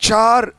4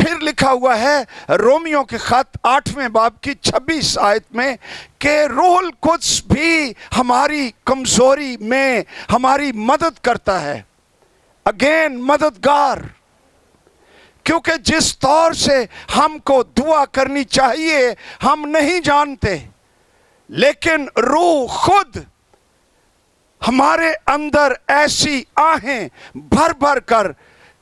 پھر لکھا ہوا ہے رومیوں کے خط 8ویں باب کی 26 آیت میں کہ روح القدس بھی ہماری کمزوری میں ہماری مدد کرتا ہے. اگین مددگار. کیونکہ جس طور سے ہم کو دعا کرنی چاہیے ہم نہیں جانتے، لیکن روح خود ہمارے اندر ایسی آہیں بھر بھر کر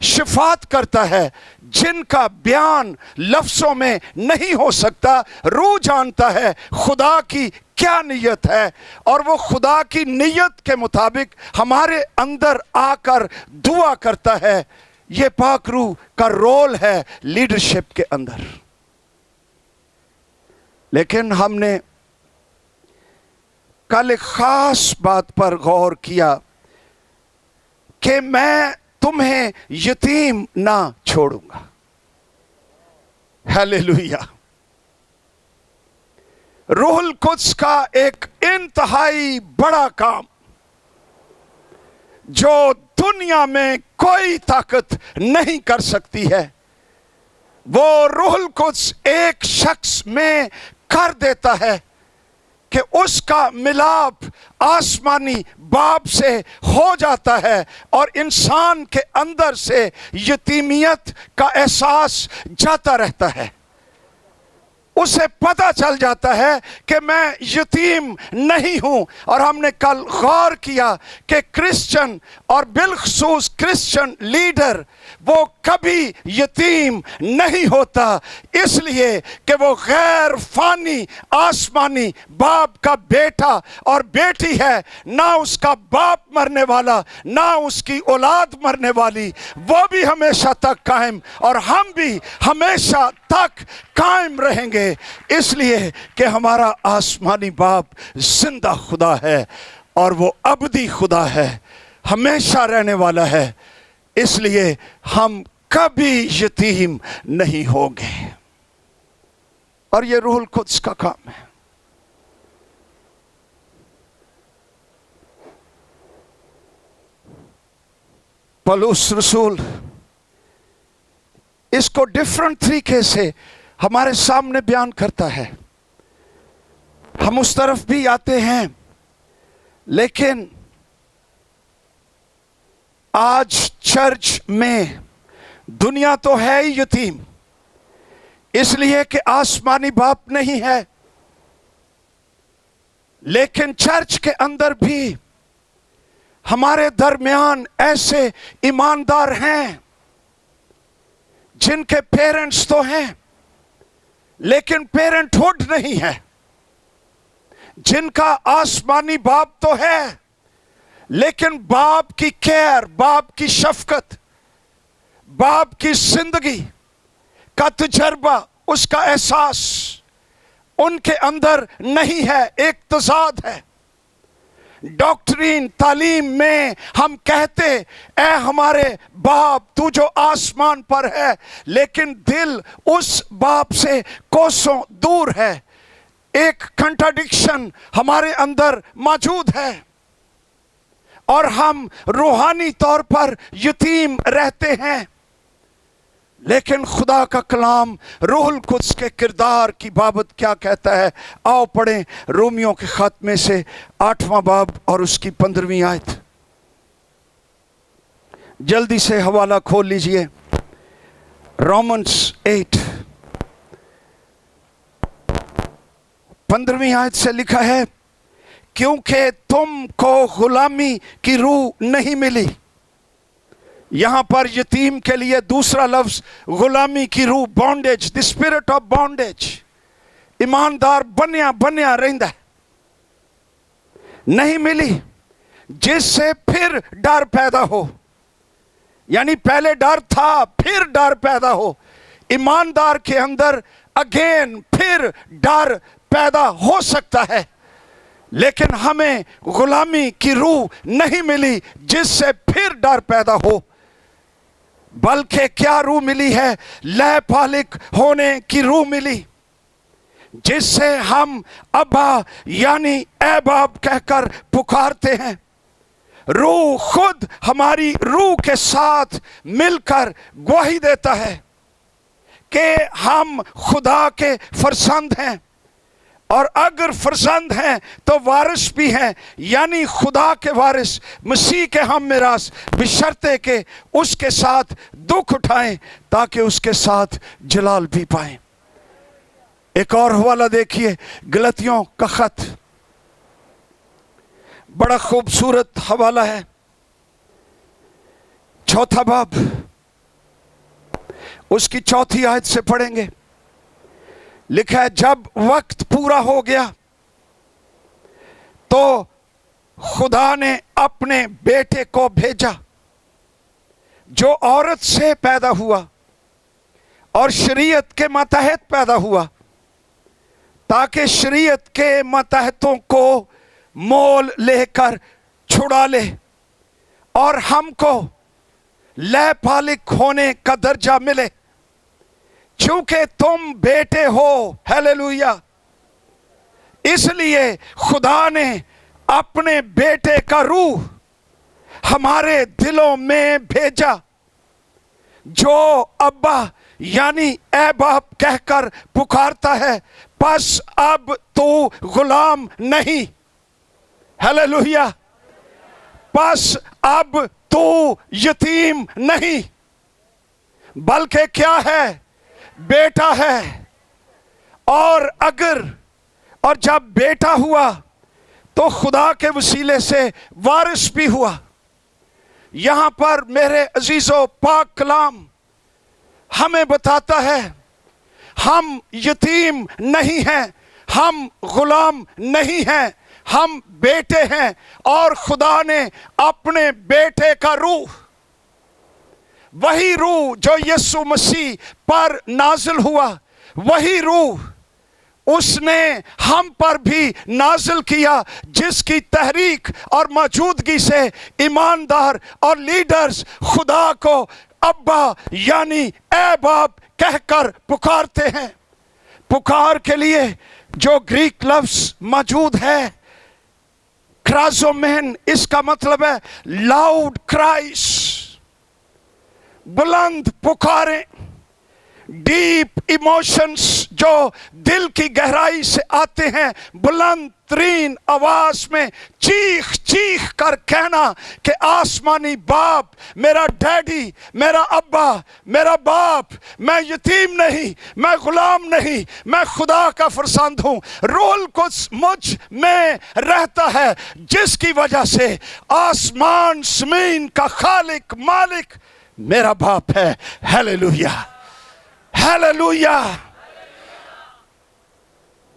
شفاعت کرتا ہے جن کا بیان لفظوں میں نہیں ہو سکتا. روح جانتا ہے خدا کی کیا نیت ہے، اور وہ خدا کی نیت کے مطابق ہمارے اندر آ کر دعا کرتا ہے. یہ پاک روح کا رول ہے لیڈرشپ کے اندر. لیکن ہم نے کل ایک خاص بات پر غور کیا کہ میں تمہیں یتیم نہ چھوڑوں گا. ہیلیلویا. روح القدس کا ایک انتہائی بڑا کام جو دنیا میں کوئی طاقت نہیں کر سکتی ہے، وہ روح القدس ایک شخص میں کر دیتا ہے کہ اس کا ملاپ آسمانی باپ سے ہو جاتا ہے، اور انسان کے اندر سے یتیمیت کا احساس جاتا رہتا ہے. اسے پتہ چل جاتا ہے کہ میں یتیم نہیں ہوں. اور ہم نے کل غور کیا کہ کرسچن اور بالخصوص کرسچن لیڈر وہ کبھی یتیم نہیں ہوتا، اس لیے کہ وہ غیر فانی آسمانی باپ کا بیٹا اور بیٹی ہے. نہ اس کا باپ مرنے والا، نہ اس کی اولاد مرنے والی، وہ بھی ہمیشہ تک قائم، اور ہم بھی ہمیشہ تک قائم رہیں گے، اس لیے کہ ہمارا آسمانی باپ زندہ خدا ہے اور وہ ابدی خدا ہے، ہمیشہ رہنے والا ہے. اس لیے ہم کبھی یتیم نہیں ہوں گے. اور یہ روح القدس کا کام ہے. پولس رسول اس کو ڈیفرنٹ طریقے سے ہمارے سامنے بیان کرتا ہے. ہم اس طرف بھی آتے ہیں، لیکن آج چرچ میں دنیا تو ہے ہی یتیم، اس لیے کہ آسمانی باپ نہیں ہے. لیکن چرچ کے اندر بھی ہمارے درمیان ایسے ایماندار ہیں جن کے پیرنٹس تو ہیں لیکن پیرنٹ ہوڈ نہیں ہے، جن کا آسمانی باپ تو ہے لیکن باپ کی کیئر، باپ کی شفقت، باپ کی زندگی کا تجربہ، اس کا احساس ان کے اندر نہیں ہے. ایک تضاد ہے. ڈاکٹرین تعلیم میں ہم کہتے اے ہمارے باپ تو جو آسمان پر ہے، لیکن دل اس باپ سے کوسوں دور ہے. ایک کنٹراڈکشن ہمارے اندر موجود ہے، اور ہم روحانی طور پر یتیم رہتے ہیں. لیکن خدا کا کلام روح القدس کے کردار کی بابت کیا کہتا ہے؟ آؤ پڑھیں رومیوں کے خط میں سے 8واں باب اور اس کی 15ویں آیت. جلدی سے حوالہ کھول لیجئے. رومنز 8 15ویں آیت سے لکھا ہے، کیونکہ تم کو غلامی کی روح نہیں ملی. یہاں پر یتیم کے لیے دوسرا لفظ غلامی کی روح، bondage, the spirit of bondage. ایماندار بنیا رہندا ہے، نہیں ملی، جس سے پھر ڈر پیدا ہو. یعنی پہلے ڈر تھا، پھر ڈر پیدا ہو. ایماندار کے اندر اگین پھر ڈر پیدا ہو سکتا ہے، لیکن ہمیں غلامی کی روح نہیں ملی جس سے پھر ڈر پیدا ہو، بلکہ کیا روح ملی ہے؟ لے پالک ہونے کی روح ملی، جس سے ہم ابا یعنی اے باپ کہہ کر پکارتے ہیں. روح خود ہماری روح کے ساتھ مل کر گواہی دیتا ہے کہ ہم خدا کے فرزند ہیں، اور اگر فرزند ہیں تو وارث بھی ہیں، یعنی خدا کے وارث، مسیح کے ہم میراث، بشرطے کہ اس کے ساتھ دکھ اٹھائیں تاکہ اس کے ساتھ جلال بھی پائیں۔ ایک اور حوالہ دیکھیے، گلتیوں کا خط، بڑا خوبصورت حوالہ ہے، 4 باب، اس کی 4 آیت سے پڑھیں گے۔ لکھا ہے، جب وقت پورا ہو گیا تو خدا نے اپنے بیٹے کو بھیجا جو عورت سے پیدا ہوا اور شریعت کے ماتحت پیدا ہوا، تاکہ شریعت کے ماتحتوں کو مول لے کر چھڑا لے اور ہم کو لے پالک ہونے کا درجہ ملے۔ چونکہ تم بیٹے ہو، ہیلیلویا، اس لیے خدا نے اپنے بیٹے کا روح ہمارے دلوں میں بھیجا، جو ابا یعنی اے باپ کہہ کر پکارتا ہے۔ پس اب تو غلام نہیں، ہیلیلویا، پس اب تو یتیم نہیں، بلکہ کیا ہے؟ بیٹا ہے۔ اور جب بیٹا ہوا تو خدا کے وسیلے سے وارث بھی ہوا۔ یہاں پر میرے عزیزو پاک کلام ہمیں بتاتا ہے ہم یتیم نہیں ہیں، ہم غلام نہیں ہیں، ہم بیٹے ہیں، اور خدا نے اپنے بیٹے کا روح، وہی روح جو یسوع مسیح پر نازل ہوا، وہی روح اس نے ہم پر بھی نازل کیا، جس کی تحریک اور موجودگی سے ایماندار اور لیڈرز خدا کو ابا یعنی اے باپ کہہ کر پکارتے ہیں۔ پکار کے لیے جو گریک لفظ موجود ہے کرازومین، اس کا مطلب ہے لاؤڈ کرائز، بلند پکاریں، ڈیپ ایموشنز جو دل کی گہرائی سے آتے ہیں، بلند ترین آواز میں چیخ چیخ کر کہنا کہ آسمانی باپ، میرا ڈیڈی، میرا ابا، میرا باپ، میں یتیم نہیں، میں غلام نہیں، میں خدا کا فرزند ہوں۔ روح القدس مجھ میں رہتا ہے، جس کی وجہ سے آسمان زمین کا خالق مالک میرا باپ ہے۔ Hallelujah, hallelujah,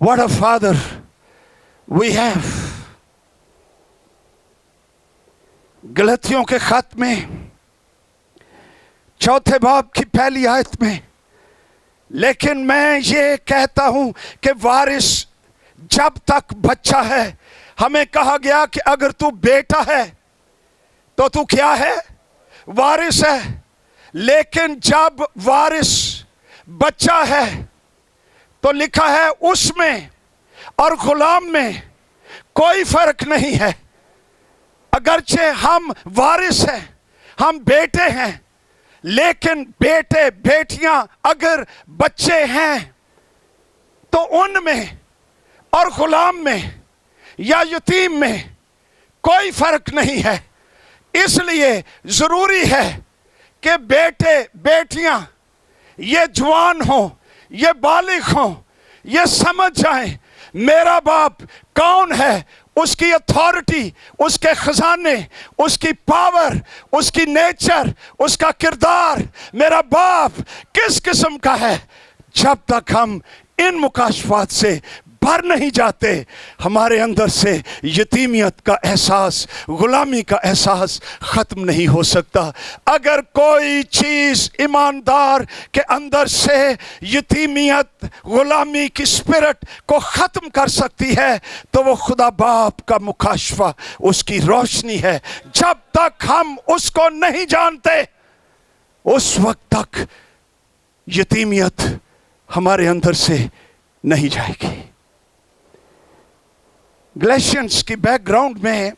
what a father we have۔ گلتیوں کے خط میں 4 باب کی 1 آیت میں، لیکن میں یہ کہتا ہوں کہ وارث جب تک بچہ ہے، ہمیں کہا گیا کہ اگر تو بیٹا ہے تو تو کیا ہے؟ وارث ہے۔ لیکن جب وارث بچہ ہے تو لکھا ہے اس میں اور غلام میں کوئی فرق نہیں ہے۔ اگرچہ ہم وارث ہیں، ہم بیٹے ہیں، لیکن بیٹے بیٹیاں اگر بچے ہیں تو ان میں اور غلام میں یا یتیم میں کوئی فرق نہیں ہے۔ اس لیے ضروری ہے کہ بیٹے بیٹیاں یہ جوان ہوں، یہ بالغ ہوں، یہ سمجھ جائیں میرا باپ کون ہے، اس کی اتھارٹی، اس کے خزانے، اس کی پاور، اس کی نیچر، اس کا کردار، میرا باپ کس قسم کا ہے۔ جب تک ہم ان مکاشفات سے بھر نہیں جاتے، ہمارے اندر سے یتیمیت کا احساس، غلامی کا احساس ختم نہیں ہو سکتا۔ اگر کوئی چیز ایماندار کے اندر سے یتیمیت، غلامی کی اسپرٹ کو ختم کر سکتی ہے تو وہ خدا باپ کا مکاشفہ، اس کی روشنی ہے۔ جب تک ہم اس کو نہیں جانتے، اس وقت تک یتیمیت ہمارے اندر سے نہیں جائے گی۔ گلیشینز کی بیک گراؤنڈ میں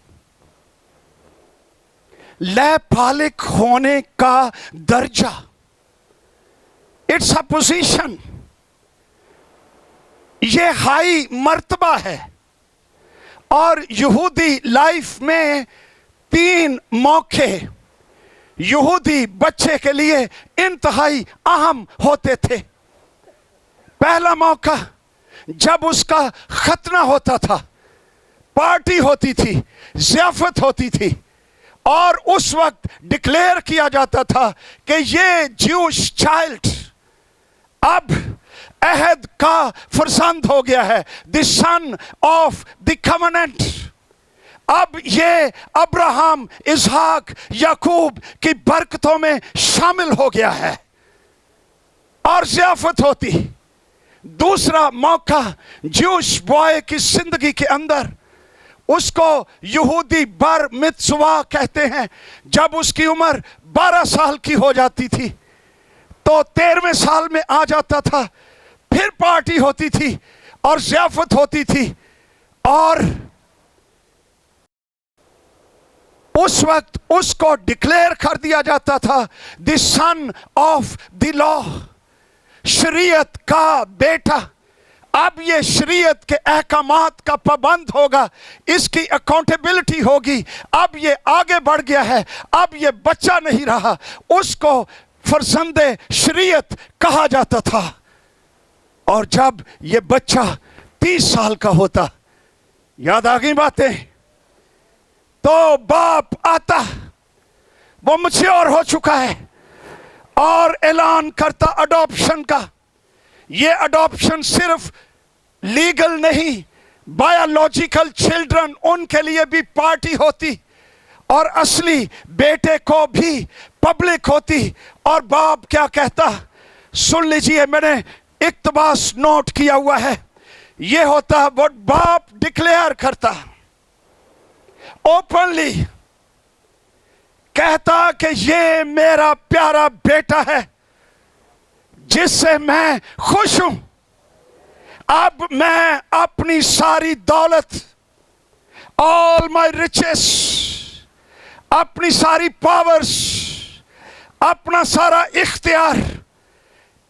لے پالک ہونے کا درجہ اٹس اے پوزیشن، یہ ہائی مرتبہ ہے. اور یہودی لائف میں 3 موقع یہودی بچے کے لیے انتہائی اہم ہوتے تھے. پہلا موقع جب اس کا ختنہ ہوتا تھا، پارٹی ہوتی تھی، ضیافت ہوتی تھی، اور اس وقت ڈکلیئر کیا جاتا تھا کہ یہ جیوش چائلڈ اب عہد کا فرزند ہو گیا ہے، دی سن آف دی کمننٹ. اب یہ ابراہم، اسحاق، یعقوب کی برکتوں میں شامل ہو گیا ہے، اور ضیافت ہوتی. دوسرا موقع جوش بوائے کی زندگی کے اندر، اس کو یہودی بر متسوا کہتے ہیں، جب اس کی عمر 12 سال کی ہو جاتی تھی تو 13ویں سال میں آ جاتا تھا. پھر پارٹی ہوتی تھی اور ضیافت ہوتی تھی، اور اس وقت اس کو ڈکلیئر کر دیا جاتا تھا دی سن آف دی لا، شریعت کا بیٹا. اب یہ شریعت کے احکامات کا پابند ہوگا، اس کی اکاؤنٹیبلٹی ہوگی. اب یہ آگے بڑھ گیا ہے، اب یہ بچہ نہیں رہا. اس کو فرزند شریعت کہا جاتا تھا. اور جب یہ بچہ 30 سال کا ہوتا، یاد آ گئی باتیں، تو باپ آتا، وہ میچور ہو چکا ہے، اور اعلان کرتا اڈاپشن کا. یہ اڈاپشن صرف لیگل نہیں، بایولوجیکل چلڈرن ان کے لیے بھی پارٹی ہوتی، اور اصلی بیٹے کو بھی پبلک ہوتی. اور باپ کیا کہتا، سن لیجئے، میں نے اقتباس نوٹ کیا ہوا ہے. یہ ہوتا، وہ باپ ڈکلیئر کرتا اوپنلی، کہتا کہ یہ میرا پیارا بیٹا ہے جس سے میں خوش ہوں. اب میں اپنی ساری دولت، all my riches، اپنی ساری پاورز، اپنا سارا اختیار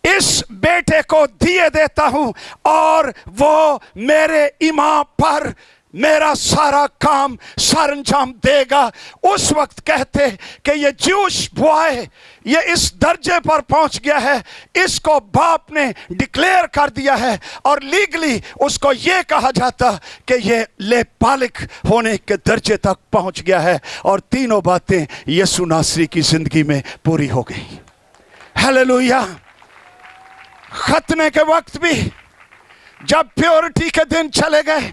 اس بیٹے کو دیے دیتا ہوں، اور وہ میرے امام پر میرا سارا کام سر انجام دے گا. اس وقت کہتے کہ یہ جوش بوائے یہ اس درجے پر پہنچ گیا ہے، اس کو باپ نے ڈکلیئر کر دیا ہے، اور لیگلی اس کو یہ کہا جاتا کہ یہ لے بالغ ہونے کے درجے تک پہنچ گیا ہے. اور تینوں باتیں یسوع ناصری کی زندگی میں پوری ہو گئی. ہیلیلویا. ختنے کے وقت بھی جب پیورٹی کے دن چلے گئے،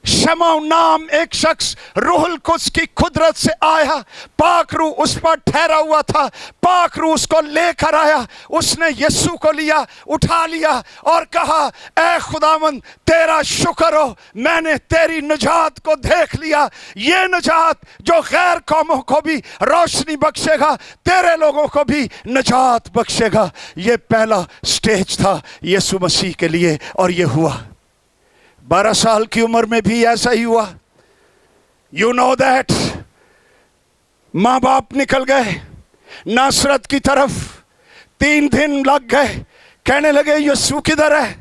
شمعون نام ایک شخص روح القدس کی قدرت سے آیا، پاک روح اس پر ٹھہرا ہوا تھا، پاک روح اس کو لے کر آیا. اس نے یسوع کو لیا، اٹھا لیا، اور کہا اے خداوند تیرا شکر ہو، میں نے تیری نجات کو دیکھ لیا. یہ نجات جو غیر قوموں کو بھی روشنی بخشے گا، تیرے لوگوں کو بھی نجات بخشے گا. یہ پہلا سٹیج تھا یسوع مسیح کے لیے، اور یہ ہوا. 12 سال کی عمر میں بھی ایسا ہی ہوا. You know that. ماں باپ نکل گئے ناصرت کی طرف. 3 دن لگ گئے، کہنے لگے یسوع کدھر ہے؟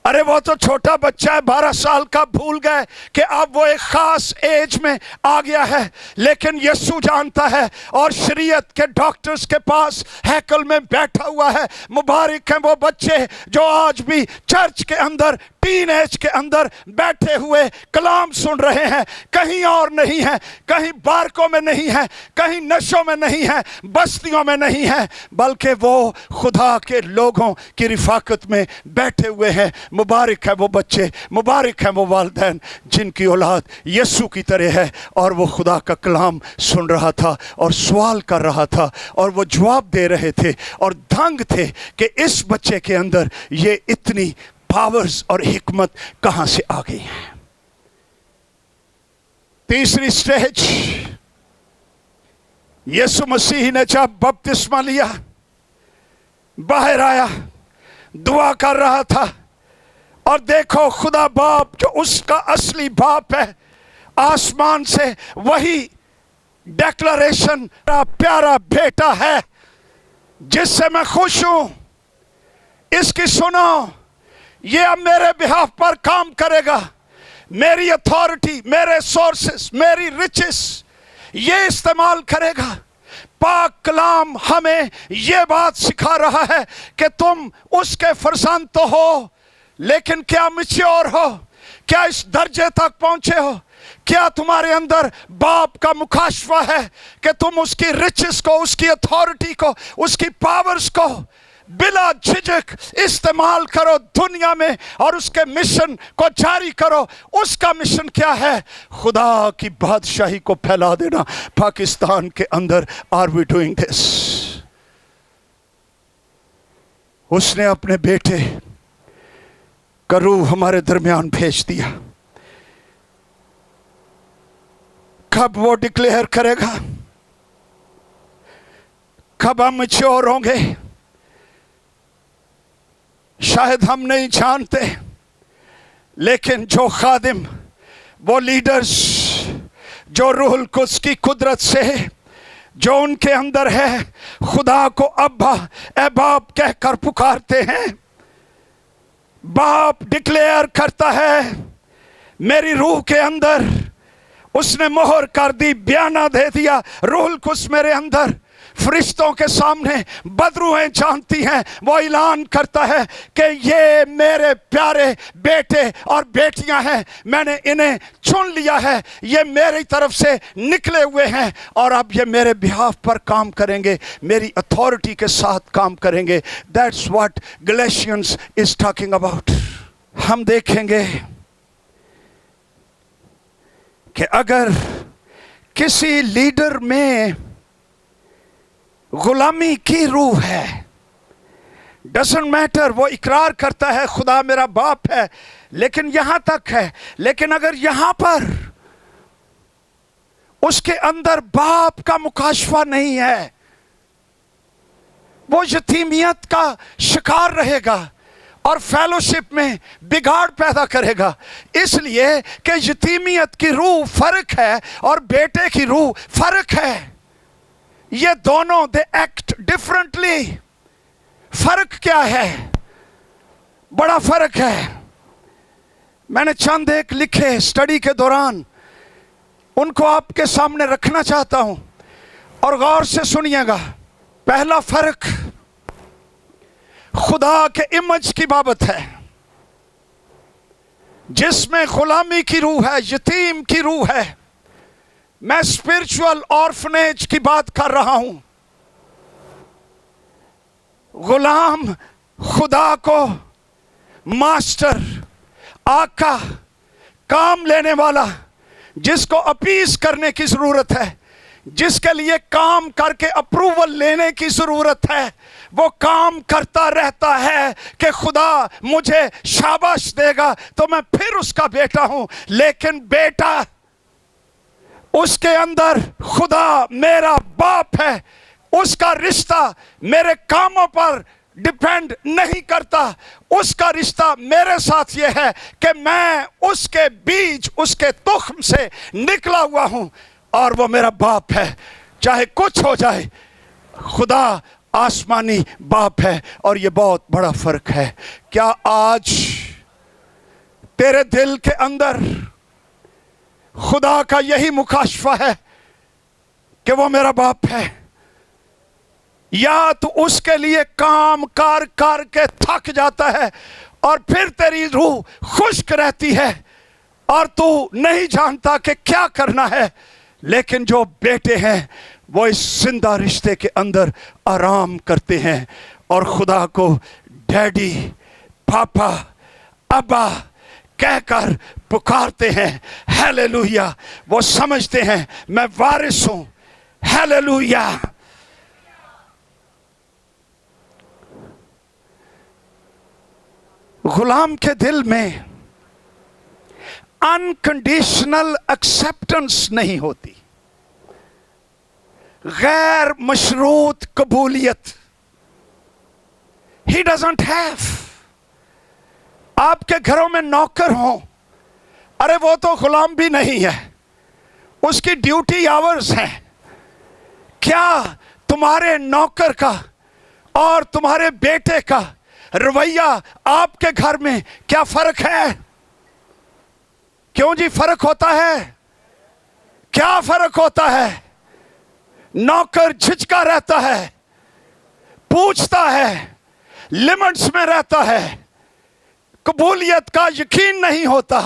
ارے وہ تو چھوٹا بچہ ہے، 12 سال کا. بھول گئے کہ اب وہ ایک خاص ایج میں آ گیا ہے. لیکن یسوع جانتا ہے، اور شریعت کے ڈاکٹرز کے پاس ہیکل میں بیٹھا ہوا ہے. مبارک ہیں وہ بچے جو آج بھی چرچ کے اندر، ٹین ایج کے اندر بیٹھے ہوئے کلام سن رہے ہیں. کہیں اور نہیں ہیں، کہیں بارکوں میں نہیں ہیں، کہیں نشوں میں نہیں ہیں، بستیوں میں نہیں ہیں، بلکہ وہ خدا کے لوگوں کی رفاقت میں بیٹھے ہوئے ہیں. مبارک ہے وہ بچے، مبارک ہیں وہ والدین جن کی اولاد یسوع کی طرح ہے. اور وہ خدا کا کلام سن رہا تھا، اور سوال کر رہا تھا، اور وہ جواب دے رہے تھے، اور دنگ تھے کہ اس بچے کے اندر یہ اتنی پاورز اور حکمت کہاں سے آ گئی ہیں. تیسری سٹیج، یسوع مسیح نے جب بپتسمہ لیا، باہر آیا، دعا کر رہا تھا، اور دیکھو خدا باپ جو اس کا اصلی باپ ہے، آسمان سے وہی ڈیکلریشن، میرا پیارا بیٹا ہے جس سے میں خوش ہوں. اس کی سنو، یہ اب میرے بہاف پر کام کرے گا، میری اتھارٹی، میرے سورسز، میری رچز یہ استعمال کرے گا۔ پاک کلام ہمیں یہ بات سکھا رہا ہے کہ تم اس کے فرزند تو ہو، لیکن کیا میچور ہو؟ کیا اس درجے تک پہنچے ہو؟ کیا تمہارے اندر باپ کا مکاشفہ ہے کہ تم اس کی رچز کو، اس کی اتھارٹی کو، اس کی پاورز کو بلا جھجک استعمال کرو دنیا میں، اور اس کے مشن کو جاری کرو؟ اس کا مشن کیا ہے؟ خدا کی بادشاہی کو پھیلا دینا پاکستان کے اندر۔ Are we doing this? اس نے اپنے بیٹے کا روح ہمارے درمیان بھیج دیا۔ کب وہ ڈکلیئر کرے گا؟ کب ہم میچور ہوں گے؟ شاید ہم نہیں جانتے، لیکن جو خادم، وہ لیڈرز جو روح القدس کی قدرت سے جو ان کے اندر ہے، خدا کو ابا، اے باپ کہہ کر پکارتے ہیں، باپ ڈکلیئر کرتا ہے میری روح کے اندر، اس نے مہر کر دی، بیانہ دے دیا، روح القدس میرے اندر، فرشتوں کے سامنے بدروہیں جانتی ہیں، وہ اعلان کرتا ہے کہ یہ میرے پیارے بیٹے اور بیٹیاں ہیں، میں نے انہیں چن لیا ہے، یہ میری طرف سے نکلے ہوئے ہیں، اور اب یہ میرے بہاف پر کام کریں گے، میری اتھارٹی کے ساتھ کام کریں گے۔ That's what Galatians is talking about۔ ہم دیکھیں گے کہ اگر کسی لیڈر میں غلامی کی روح ہے، ڈزنٹ میٹر، وہ اقرار کرتا ہے خدا میرا باپ ہے، لیکن یہاں تک ہے، لیکن اگر یہاں پر اس کے اندر باپ کا مکاشفہ نہیں ہے، وہ یتیمیت کا شکار رہے گا اور فیلوشپ میں بگاڑ پیدا کرے گا، اس لیے کہ یتیمیت کی روح فرق ہے اور بیٹے کی روح فرق ہے۔ یہ دونوں دے ایکٹ ڈفرنٹلی۔ فرق کیا ہے؟ بڑا فرق ہے۔ میں نے چند ایک لکھے اسٹڈی کے دوران، ان کو آپ کے سامنے رکھنا چاہتا ہوں اور غور سے سنیے گا۔ پہلا فرق خدا کے امیج کی بابت ہے، جس میں غلامی کی روح ہے، یتیم کی روح ہے۔ میں اسپرچول آرفنیج کی بات کر رہا ہوں۔ غلام خدا کو ماسٹر، آقا، کام لینے والا، جس کو اپیز کرنے کی ضرورت ہے، جس کے لیے کام کر کے اپروول لینے کی ضرورت ہے، وہ کام کرتا رہتا ہے کہ خدا مجھے شاباش دے گا تو میں پھر اس کا بیٹا ہوں۔ لیکن بیٹا، اس کے اندر خدا میرا باپ ہے، اس کا رشتہ میرے کاموں پر ڈیپینڈ نہیں کرتا، اس کا رشتہ میرے ساتھ یہ ہے کہ میں اس کے بیج، اس کے تخم سے نکلا ہوا ہوں، اور وہ میرا باپ ہے۔ چاہے کچھ ہو جائے، خدا آسمانی باپ ہے، اور یہ بہت بڑا فرق ہے۔ کیا آج تیرے دل کے اندر خدا کا یہی مکاشفہ ہے کہ وہ میرا باپ ہے؟ یا تو اس کے لیے کام کر کے تھک جاتا ہے اور پھر تیری روح خشک رہتی ہے اور تو نہیں جانتا کہ کیا کرنا ہے؟ لیکن جو بیٹے ہیں وہ اس زندہ رشتے کے اندر آرام کرتے ہیں اور خدا کو ڈیڈی، پاپا، ابا کہہ کر پکارتے ہیں۔ ہیلیلویا! وہ سمجھتے ہیں میں وارث ہوں۔ ہیلیلویا! غلام کے دل میں انکنڈیشنل ایکسیپٹنس نہیں ہوتی، غیر مشروط قبولیت۔ He doesn't have۔ آپ کے گھروں میں نوکر ہوں، ارے وہ تو غلام بھی نہیں ہے، اس کی ڈیوٹی آورز ہیں۔ کیا تمہارے نوکر کا اور تمہارے بیٹے کا رویہ آپ کے گھر میں کیا فرق ہے؟ کیوں جی فرق ہوتا ہے؟ کیا فرق ہوتا ہے؟ نوکر جھجکا رہتا ہے، پوچھتا ہے، لمٹس میں رہتا ہے، قبولیت کا یقین نہیں ہوتا،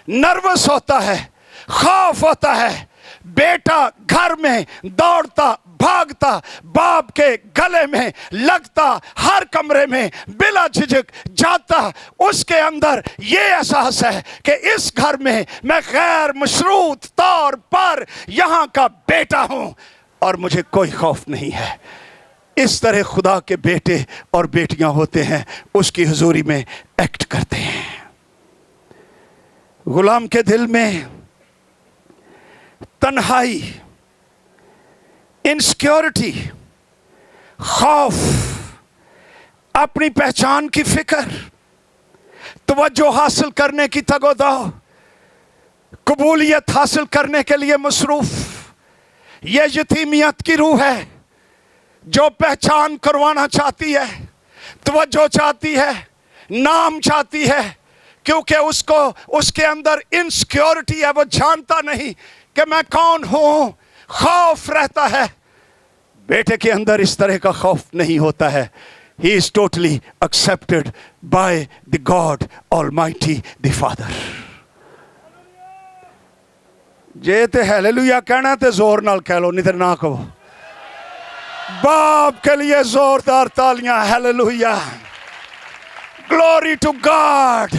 نروس ہوتا ہے، خوف ہوتا ہے۔ بیٹا گھر میں دوڑتا بھاگتا باپ کے گلے میں لگتا، ہر کمرے میں بلا جھجک جاتا، اس کے اندر یہ احساس ہے کہ اس گھر میں میں غیر مشروط طور پر یہاں کا بیٹا ہوں اور مجھے کوئی خوف نہیں ہے۔ اس طرح خدا کے بیٹے اور بیٹیاں ہوتے ہیں، اس کی حضوری میں ایکٹ کرتے ہیں۔ غلام کے دل میں تنہائی، انسیکیورٹی، خوف، اپنی پہچان کی فکر، توجہ حاصل کرنے کی تگ و دو، قبولیت حاصل کرنے کے لیے مصروف، یہ یتیمیت کی روح ہے جو پہچان کروانا چاہتی ہے، توجہ چاہتی ہے، نام چاہتی ہے، کیونکہ اس کے اندر انسیکیورٹی ہے، وہ جانتا نہیں کہ میں کون ہوں، خوف رہتا ہے۔ بیٹے کے اندر اس طرح کا خوف نہیں ہوتا ہے۔ He is totally accepted by the God Almighty, the Father۔ جے تے ہیلیلویا کہنا تے زور نال کہہ لو، نہیں تے نہ کہو۔ باپ کے لیے زوردار تالیاں، ہیلیلویا، گلوری ٹو گاڈ۔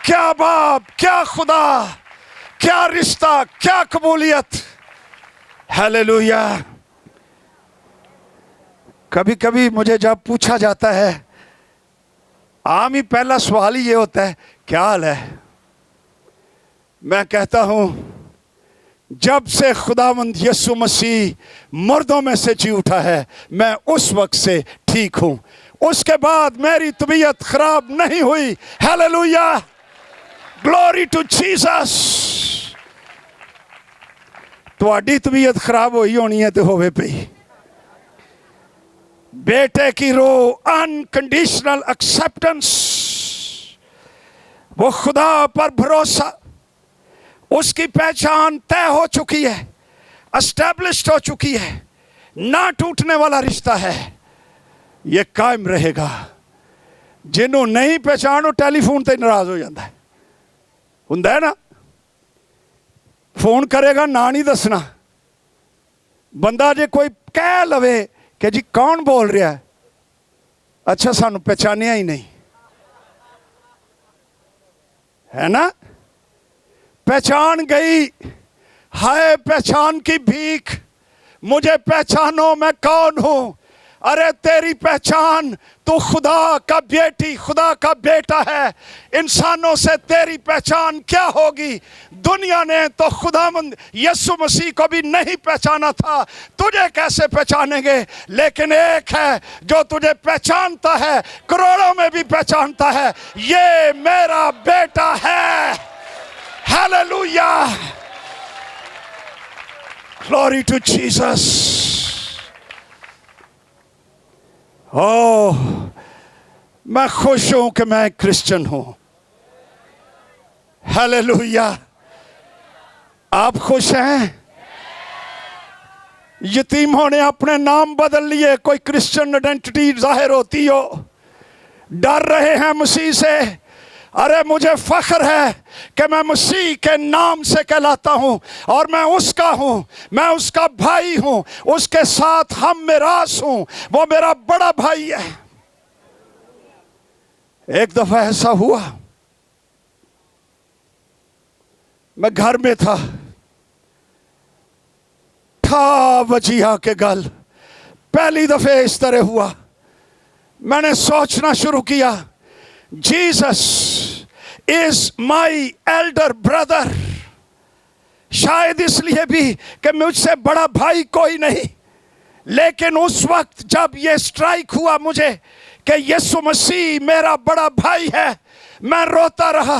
کیا باپ، کیا خدا، کیا رشتہ، کیا قبولیت، ہیلیلویا۔ کبھی کبھی مجھے جب پوچھا جاتا ہے، عام ہی پہلا سوال ہی یہ ہوتا ہے، کیا حال ہے؟ میں کہتا ہوں، جب سے خداوند یسوع مسیح مردوں میں سے جی اٹھا ہے، میں اس وقت سے ٹھیک ہوں، اس کے بعد میری طبیعت خراب نہیں ہوئی۔ Hallelujah, glory to Jesus. تواڈی طبیعت خراب ہوئی ہونی ہے تو ہوے پئی۔ بیٹے کی روح انکنڈیشنل ایکسیپٹنس، وہ خدا پر بھروسہ، اس کی پہچان طے ہو چکی ہے، اسٹیبلشڈ ہو چکی ہے، نہ ٹوٹنے والا رشتہ ہے، یہ قائم رہے گا۔ جنہوں نہیں پہچان وہ ٹیلی فون تے ناراض ہو جاتا ہے، ہوندا ہے نا، فون کرے گا نا نہیں دسنا، بندہ جے کوئی کہہ لوے کہ جی کون بول رہا ہے، اچھا سانو پہچانیا ہی نہیں ہے نا۔ پہچان گئی، ہائے پہچان کی بھیک، مجھے پہچانو میں کون ہوں۔ ارے تیری پہچان، تو خدا کا بیٹی، خدا کا بیٹا ہے۔ انسانوں سے تیری پہچان کیا ہوگی؟ دنیا نے تو خداوند یسوع مسیح کو بھی نہیں پہچانا تھا، تجھے کیسے پہچانیں گے؟ لیکن ایک ہے جو تجھے پہچانتا ہے، کروڑوں میں بھی پہچانتا ہے، یہ میرا بیٹا ہے۔ Hallelujah, glory to Jesus. میں خوش ہوں کہ میں ایک کرسچن ہوں۔ ہیلیلویا، آپ خوش ہیں؟ یتیموں نے اپنے نام بدل لیے، کوئی کرسچن آئیڈینٹی ظاہر ہوتی ہو، ڈر رہے ہیں مسیح سے۔ ارے مجھے فخر ہے کہ میں مسیح کے نام سے کہلاتا ہوں، اور میں اس کا ہوں، میں اس کا بھائی ہوں، اس کے ساتھ ہم میراث ہوں، وہ میرا بڑا بھائی ہے۔ ایک دفعہ ایسا ہوا، میں گھر میں تھا، تھا وجیہہ کے گل، پہلی دفعہ اس طرح ہوا۔ میں نے سوچنا شروع کیا، Jesus is my elder brother، شاید اس لیے بھی کہ مجھ سے بڑا بھائی کوئی نہیں، لیکن اس وقت جب یہ سٹرائک ہوا مجھے کہ یسوع مسیح میرا بڑا بھائی ہے، میں روتا رہا۔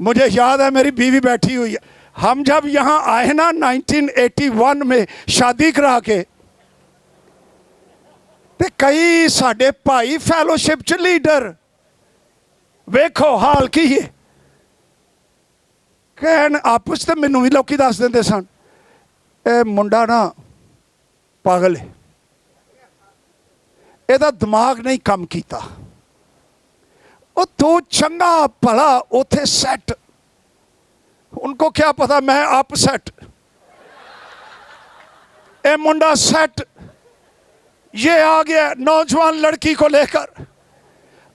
مجھے یاد ہے میری بیوی بیٹھی ہوئی ہے. ہم جب یہاں آئے نا 1981 میں شادی کرا کے, تے کئی ساڈے بھائی فیلوشپ چ لیڈر ویکھو حال کی ہے کہن آپس تے مینوں بھی لوکی دس دیندے سن اے منڈا نا پاگل ہے, یہ دماغ نہیں کم کیتا, وہ تو چنگا بھلا اوتھے سیٹ, ان کو کیا پتا میں اپ سیٹ, اے منڈا سیٹ, یہ آ گیا نوجوان لڑکی کو لے کر,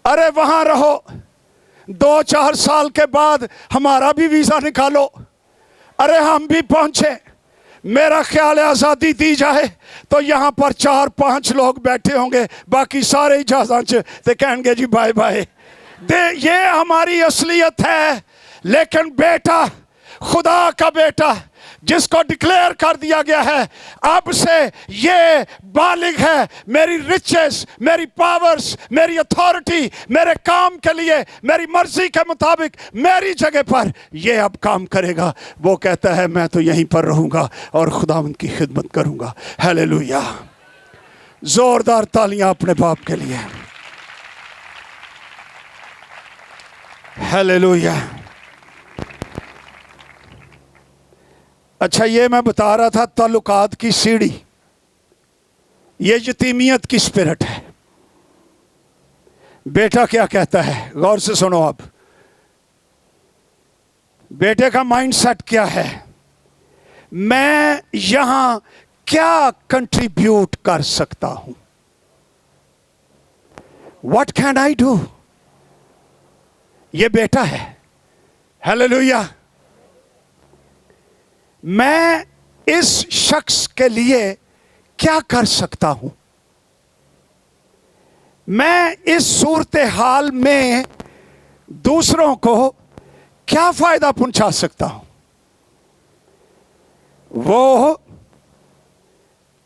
ارے وہاں رہو, 2-4 سال کے بعد ہمارا بھی ویزا نکالو, ارے ہم بھی پہنچے, میرا خیال ہے آزادی دی جائے تو یہاں پر 4-5 لوگ بیٹھے ہوں گے, باقی سارے جہازاں تے کہیں گے جی بائے بائے. یہ ہماری اصلیت ہے. لیکن بیٹا, خدا کا بیٹا جس کو ڈکلیئر کر دیا گیا ہے اب سے یہ بالغ ہے, میری رچز, میری پاورز, میری اتھارٹی میرے کام کے لیے, میری مرضی کے مطابق میری جگہ پر یہ اب کام کرے گا. وہ کہتا ہے میں تو یہیں پر رہوں گا اور خداوند کی خدمت کروں گا. ہیلیلویا. زوردار تالیاں اپنے باپ کے لیے. ہیلیلویا. اچھا, یہ میں بتا رہا تھا تعلقات کی سیڑھی, یہ یتیمیت کی اسپرٹ ہے. بیٹا کیا کہتا ہے, غور سے سنو. اب بیٹے کا مائنڈ سیٹ کیا ہے, میں یہاں کیا کنٹریبیوٹ کر سکتا ہوں, واٹ کین آئی ڈو. یہ بیٹا ہے. ہیلیلویا. میں اس شخص کے لیے کیا کر سکتا ہوں, میں اس صورتحال میں دوسروں کو کیا فائدہ پہنچا سکتا ہوں. وہ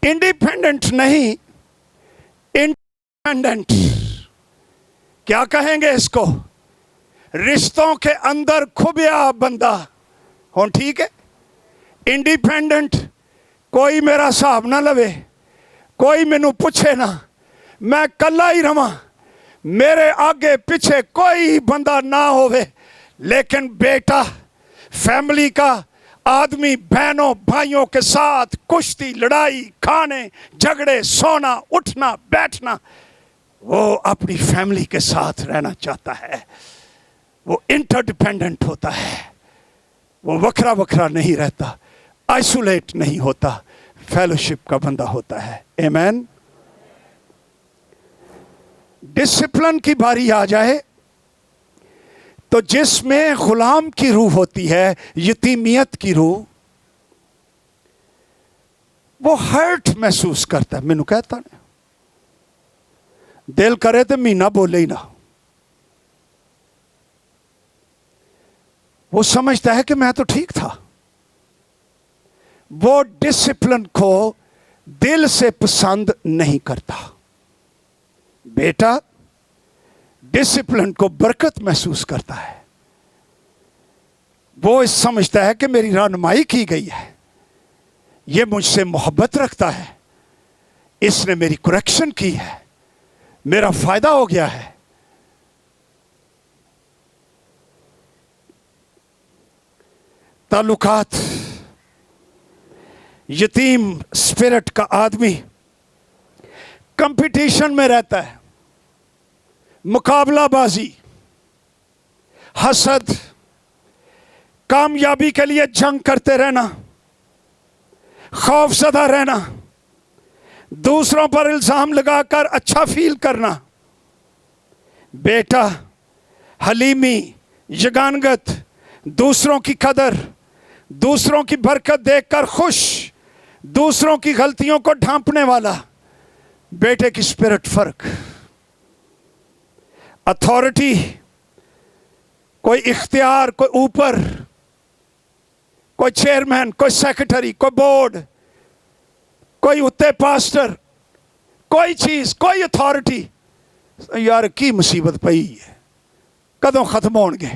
انڈیپینڈنٹ نہیں, انڈیپینڈنٹ کیا کہیں گے اس کو, رشتوں کے اندر کھبیا بندہ ہوں. ٹھیک ہے, انڈیپینڈنٹ, کوئی میرا حساب نہ لوے, کوئی مینوں پوچھے نہ, میں کلا ہی رواں, میرے آگے پیچھے کوئی بندہ نہ ہوئے. لیکن بیٹا فیملی کا آدمی, بہنوں بھائیوں کے ساتھ کشتی لڑائی, کھانے جھگڑے, سونا اٹھنا بیٹھنا, وہ اپنی فیملی کے ساتھ رہنا چاہتا ہے. وہ انٹر ڈیپینڈنٹ ہوتا ہے, وہ وکھرا وکھرا نہیں رہتا, آئسولیٹ نہیں ہوتا, فیلوشپ کا بندہ ہوتا ہے. آمین. ڈسپلن کی باری آ جائے تو جس میں غلام کی روح ہوتی ہے, یتیمیت کی روح, وہ ہرٹ محسوس کرتا ہے. مینوں کہتا ہے دل کرے تو مہینہ بولے ہی نہ, وہ سمجھتا ہے کہ میں تو ٹھیک تھا. وہ ڈسپلن کو دل سے پسند نہیں کرتا. بیٹا ڈسپلن کو برکت محسوس کرتا ہے. وہ سمجھتا ہے کہ میری رہنمائی کی گئی ہے, یہ مجھ سے محبت رکھتا ہے, اس نے میری کریکشن کی ہے, میرا فائدہ ہو گیا ہے. تعلقات, یتیم اسپرٹ کا آدمی کمپٹیشن میں رہتا ہے, مقابلہ بازی, حسد, کامیابی کے لیے جنگ کرتے رہنا, خوف زدہ رہنا, دوسروں پر الزام لگا کر اچھا فیل کرنا. بیٹا حلیمی, یگانگت, دوسروں کی قدر, دوسروں کی برکت دیکھ کر خوش, دوسروں کی غلطیوں کو ڈھانپنے والا. بیٹے کی اسپرٹ فرق. اتھارٹی, کوئی اختیار, کوئی اوپر, کوئی چیئرمین, کوئی سیکرٹری, کوئی بورڈ, کوئی اتے پاسٹر, کوئی چیز, کوئی اتھارٹی. یار کی مصیبت پئی ہے, کدوں ختم ہون گے.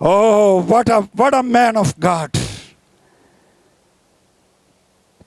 Oh, what a man of God।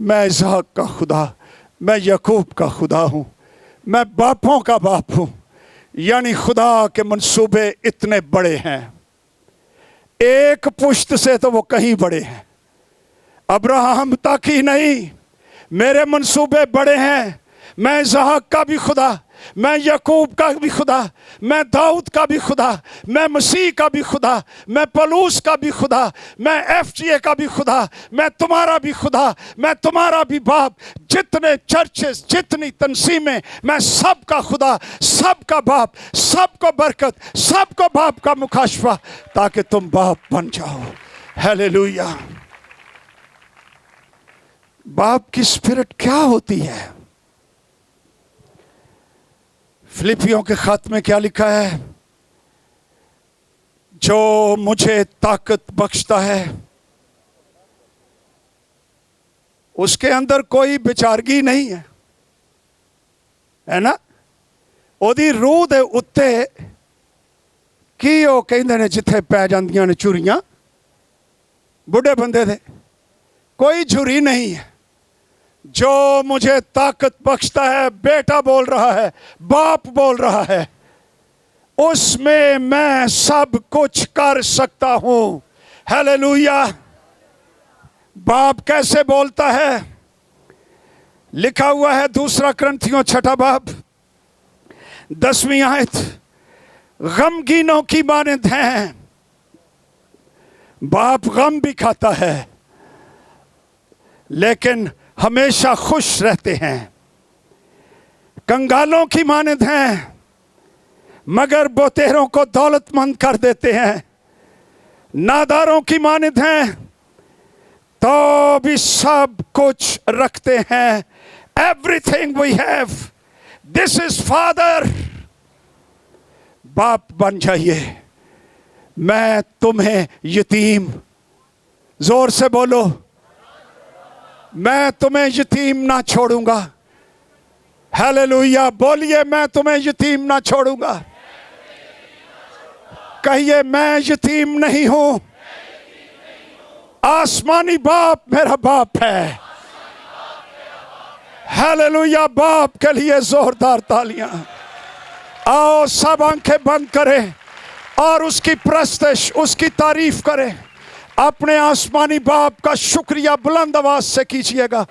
میں اسحاق کا خدا، میں یعقوب کا خدا ہوں، میں باپوں کا باپ ہوں۔ یعنی خدا کے منصوبے اتنے بڑے ہیں، ایک پشت سے تو وہ کہیں بڑے ہیں۔ ابراہم تک ہی نہیں، میرے منصوبے بڑے ہیں۔ میں اسحاق کا بھی خدا، میں یعقوب کا بھی خدا، میں داؤد کا بھی خدا، میں مسیح کا بھی خدا، میں پولس کا بھی خدا، میں FGA کا بھی خدا، میں تمہارا بھی خدا، میں تمہارا بھی باپ۔ جتنے چرچز، جتنی تنظیمیں، میں سب کا خدا، سب کا باپ، سب کو برکت، سب کو باپ کا مکاشفہ، تاکہ تم باپ بن جاؤ۔ ہیلیلویا۔ باپ کی اسپرٹ کیا ہوتی ہے؟ فلپیوں کے خط میں کیا لکھا ہے؟ جو مجھے طاقت بخشتا ہے۔ اس کے اندر کوئی بیچارگی نہیں ہے نا؟ ਉਹਦੀ ਰੂਹ ਦੇ ਉੱਤੇ ਕੀ ਉਹ ਕਹਿੰਦੇ ਨੇ ਜਿੱਥੇ ਪੈ ਜਾਂਦੀਆਂ ਨੇ ਝੁਰੀਆਂ ਬੁੱਢੇ ਬੰਦੇ ਦੇ, کوئی جھری نہیں ہے۔ جو مجھے طاقت بخشتا ہے، بیٹا بول رہا ہے، باپ بول رہا ہے، اس میں سب کچھ کر سکتا ہوں۔ ہیلیلویا۔ باپ کیسے بولتا ہے؟ لکھا ہوا ہے 2 کرنتھیوں 6 باب 10ویں آیت، غمگینوں کی مانند ہیں۔ باپ غم بھی کھاتا ہے لیکن ہمیشہ خوش رہتے ہیں۔ کنگالوں کی مانند ہیں مگر بوتیروں کو دولت مند کر دیتے ہیں۔ ناداروں کی مانند ہیں تو بھی سب کچھ رکھتے ہیں۔ Everything we have, this is Father۔ باپ بن جائیے۔ میں تمہیں یتیم، زور سے بولو، میں تمہیں یتیم نہ چھوڑوں گا۔ ہیلیلویا۔ بولیے، میں تمہیں یتیم نہ چھوڑوں گا۔ کہیے، میں یتیم نہیں ہوں، آسمانی باپ میرا باپ ہے۔ ہیلیلویا۔ باپ کے لیے زوردار تالیاں۔ آؤ سب آنکھیں بند کریں اور اس کی پرستش، اس کی تعریف کریں۔ اپنے آسمانی باپ کا شکریہ بلند آواز سے کیجئے گا۔